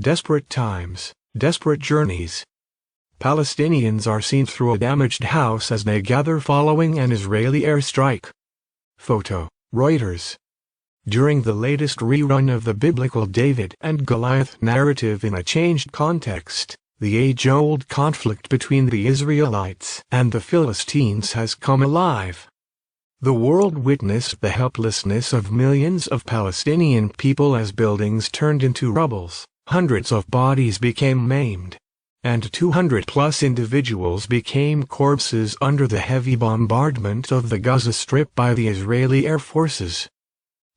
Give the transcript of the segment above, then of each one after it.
Desperate times, desperate journeys. Palestinians are seen through a damaged house as they gather following an Israeli airstrike. Photo, Reuters. During the latest rerun of the biblical David and Goliath narrative in a changed context, the age-old conflict between the Israelites and the Philistines has come alive. The world witnessed the helplessness of millions of Palestinian people as buildings turned into rubble, hundreds of bodies became maimed, and 200+ individuals became corpses under the heavy bombardment of the Gaza Strip by the Israeli air forces.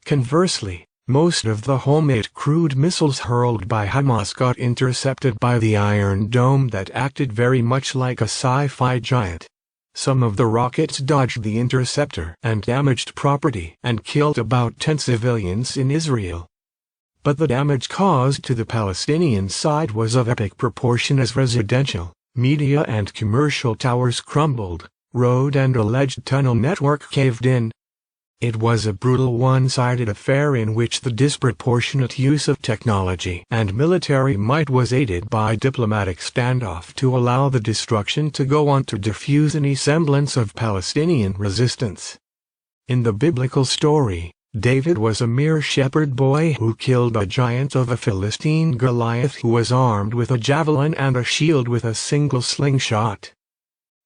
Conversely, most of the homemade crude missiles hurled by Hamas got intercepted by the Iron Dome that acted very much like a sci-fi giant. Some of the rockets dodged the interceptor and damaged property and killed about 10 civilians in Israel. But the damage caused to the Palestinian side was of epic proportion as residential, media and commercial towers crumbled, road and alleged tunnel network caved in. It was a brutal one-sided affair in which the disproportionate use of technology and military might was aided by diplomatic standoff to allow the destruction to go on to diffuse any semblance of Palestinian resistance. In the biblical story, David was a mere shepherd boy who killed a giant of a Philistine Goliath who was armed with a javelin and a shield with a single slingshot.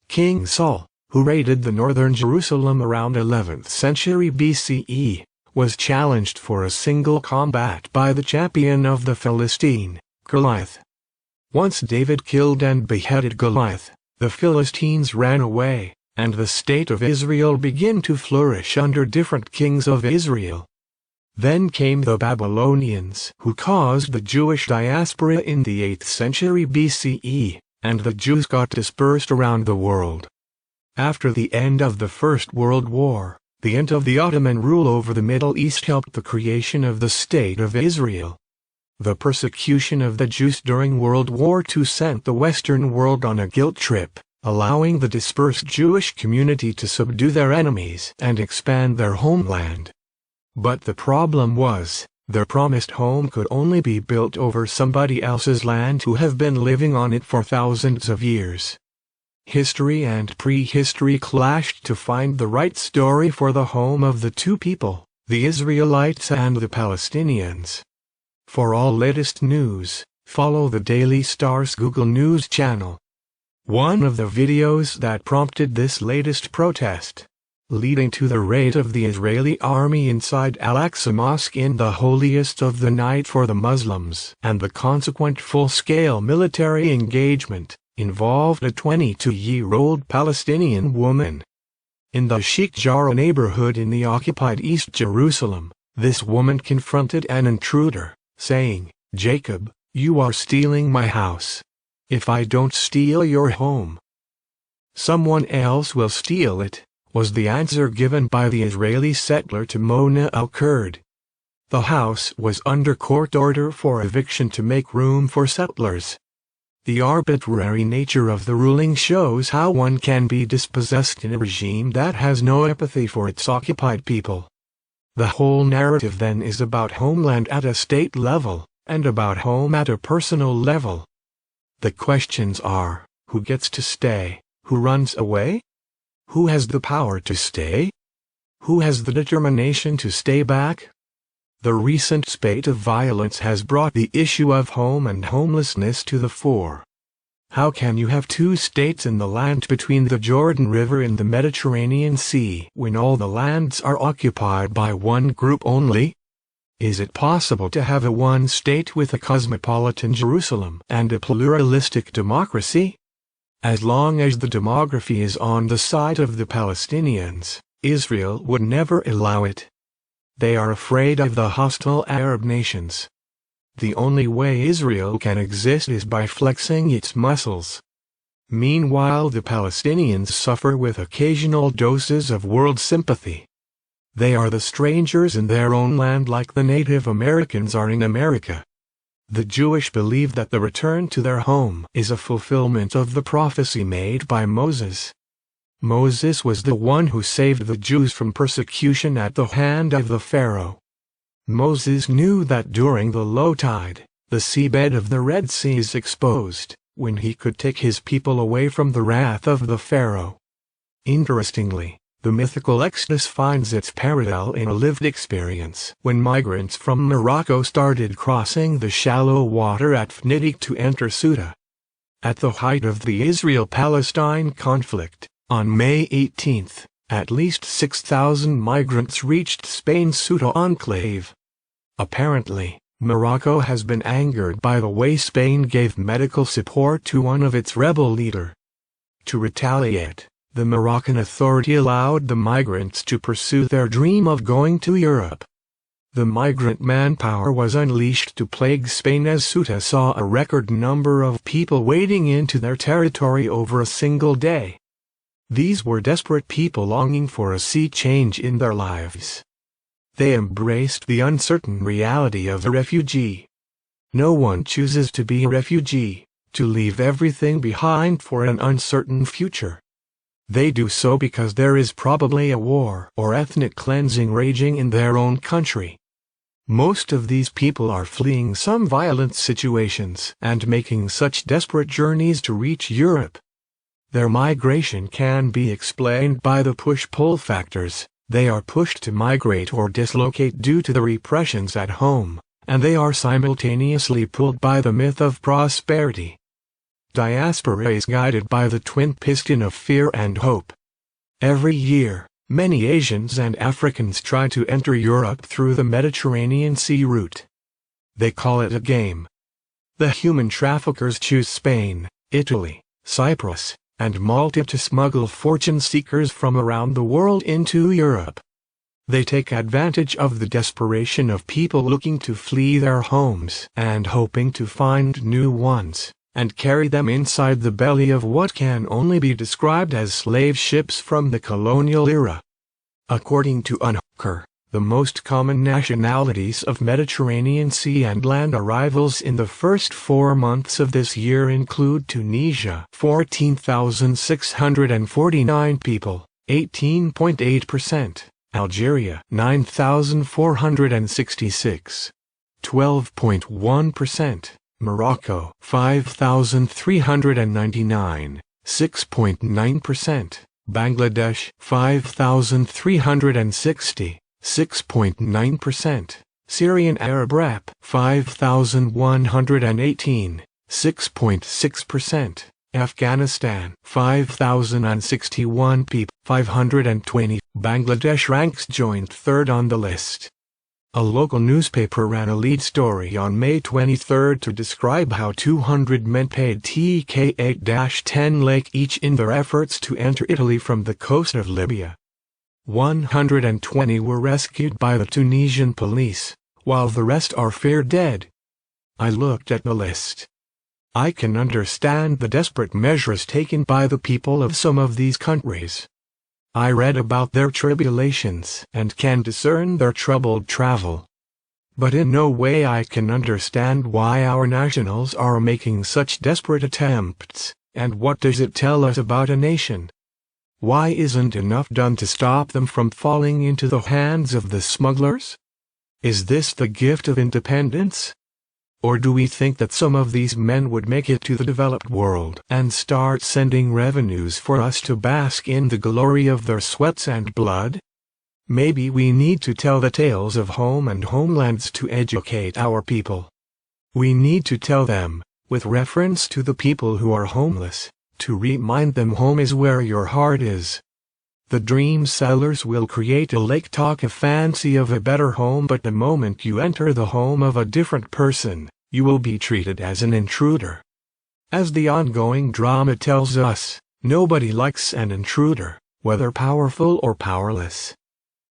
King Saul, who raided the northern Jerusalem around 11th century BCE, was challenged for a single combat by the champion of the Philistine, Goliath. Once David killed and beheaded Goliath, the Philistines ran away, and the state of Israel began to flourish under different kings of Israel. Then came the Babylonians, who caused the Jewish diaspora in the 8th century BCE, and the Jews got dispersed around the world. After the end of the First World War, the end of the Ottoman rule over the Middle East helped the creation of the State of Israel. The persecution of the Jews during World War II sent the Western world on a guilt trip, allowing the dispersed Jewish community to subdue their enemies and expand their homeland. But the problem was, their promised home could only be built over somebody else's land who have been living on it for thousands of years. History and prehistory clashed to find the right story for the home of the two people, the Israelites and the Palestinians. For all latest news, follow the Daily Star's Google News channel. One of the videos that prompted this latest protest, leading to the raid of the Israeli army inside Al-Aqsa Mosque in the holiest of the night for the Muslims, and the consequent full-scale military engagement, involved a 22-year-old Palestinian woman. In the Sheikh Jarrah neighborhood in the occupied East Jerusalem, this woman confronted an intruder, saying, "Jacob, you are stealing my house. If I don't steal your home, someone else will steal it," was the answer given by the Israeli settler to Mona Al-Kurd. The house was under court order for eviction to make room for settlers. The arbitrary nature of the ruling shows how one can be dispossessed in a regime that has no empathy for its occupied people. The whole narrative then is about homeland at a state level, and about home at a personal level. The questions are, who gets to stay, who runs away? Who has the power to stay? Who has the determination to stay back? The recent spate of violence has brought the issue of home and homelessness to the fore. How can you have two states in the land between the Jordan River and the Mediterranean Sea when all the lands are occupied by one group only? Is it possible to have a one state with a cosmopolitan Jerusalem and a pluralistic democracy? As long as the demography is on the side of the Palestinians, Israel would never allow it. They are afraid of the hostile Arab nations. The only way Israel can exist is by flexing its muscles. Meanwhile, the Palestinians suffer with occasional doses of world sympathy. They are the strangers in their own land like the Native Americans are in America. The Jewish believe that the return to their home is a fulfillment of the prophecy made by Moses. Moses was the one who saved the Jews from persecution at the hand of the Pharaoh. Moses knew that during the low tide, The seabed of the Red Sea is exposed, when he could take his people away from the wrath of the Pharaoh. Interestingly, the mythical Exodus finds its parallel in a lived experience when migrants from Morocco started crossing the shallow water at Fnidik to enter Ceuta. At the height of the Israel-Palestine conflict, on May 18, at least 6,000 migrants reached Spain's Ceuta enclave. Apparently, Morocco has been angered by the way Spain gave medical support to one of its rebel leaders. To retaliate, the Moroccan authority allowed the migrants to pursue their dream of going to Europe. The migrant manpower was unleashed to plague Spain as Ceuta saw a record number of people wading into their territory over a single day. These were desperate people longing for a sea change in their lives. They embraced the uncertain reality of a refugee. No one chooses to be a refugee, to leave everything behind for an uncertain future. They do so because there is probably a war or ethnic cleansing raging in their own country. Most of these people are fleeing some violent situations and making such desperate journeys to reach Europe. Their migration can be explained by the push-pull factors. They are pushed to migrate or dislocate due to the repressions at home, and they are simultaneously pulled by the myth of prosperity. Diaspora is guided by the twin piston of fear and hope. Every year, many Asians and Africans try to enter Europe through the Mediterranean Sea route. They call it a game. The human traffickers choose Spain, Italy, Cyprus, and Malta to smuggle fortune seekers from around the world into Europe. They take advantage of the desperation of people looking to flee their homes and hoping to find new ones, and carry them inside the belly of what can only be described as slave ships from the colonial era. According to Unhooker, the most common nationalities of Mediterranean sea and land arrivals in the first 4 months of this year include Tunisia, 14,649 people, 18.8%, Algeria, 9,466, 12.1%, Morocco, 5,399, 6.9%, Bangladesh, 5,360, 6.9%, Syrian Arab Rap, 5,118, 6.6%, Afghanistan, 5,061 people, 520, Bangladesh ranks joint third on the list. A local newspaper ran a lead story on May 23 to describe how 200 men paid TK8-10 Lake each in their efforts to enter Italy from the coast of Libya. 120 were rescued by the Tunisian police, while the rest are feared dead. I looked at the list. I can understand the desperate measures taken by the people of some of these countries. I read about their tribulations and can discern their troubled travel. But in no way I can understand why our nationals are making such desperate attempts, and what does it tell us about a nation? Why isn't enough done to stop them from falling into the hands of the smugglers? Is this the gift of independence? Or do we think that some of these men would make it to the developed world and start sending revenues for us to bask in the glory of their sweats and blood? Maybe we need to tell the tales of home and homelands to educate our people. We need to tell them, with reference to the people who are homeless, to remind them home is where your heart is. The dream sellers will create a lake talk of fancy of a better home, but the moment you enter the home of a different person, you will be treated as an intruder. As the ongoing drama tells us, nobody likes an intruder, whether powerful or powerless.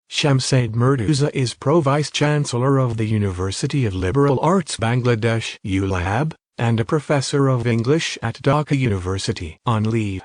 Shamsaid Murtuza is Pro-Vice-Chancellor of the University of Liberal Arts Bangladesh (ULAB), and a professor of English at Dhaka University, on leave.